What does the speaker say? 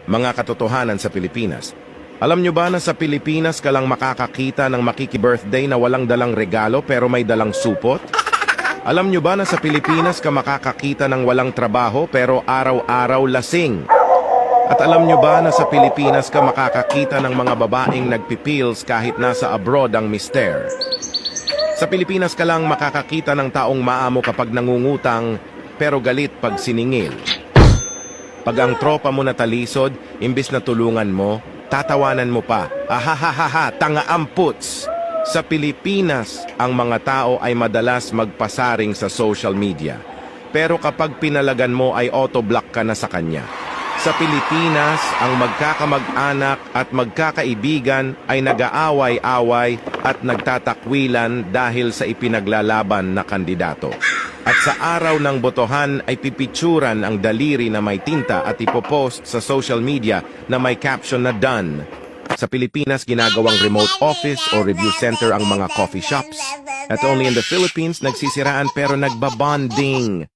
Mga katotohanan sa Pilipinas. Alam nyo ba na sa Pilipinas ka lang makakakita ng makiki-birthday na walang dalang regalo pero may dalang supot? Alam nyo ba na sa Pilipinas ka makakakita ng walang trabaho pero araw-araw lasing? At alam nyo ba na sa Pilipinas ka makakakita ng mga babaeng nagpipills kahit nasa abroad ang mister? Sa Pilipinas ka lang makakakita ng taong maamo kapag nangungutang pero galit pag siningil. Pag ang tropa mo natalisod, imbis na tulungan mo, tatawanan mo pa. Ahahaha, tanga amputs! Sa Pilipinas, ang mga tao ay madalas magpasaring sa social media. Pero kapag pinalagan mo ay autoblock ka na sa kanya. Sa Pilipinas, ang magkakamag-anak at magkakaibigan ay nag-aaway-away at nagtatakwilan dahil sa ipinaglalaban na kandidato. At sa araw ng botohan ay pipicturan ang daliri na may tinta at ipopost sa social media na may caption na done. Sa Pilipinas, ginagawang remote office o review center ang mga coffee shops. At only in the Philippines, nagsisiraan pero nagbabonding.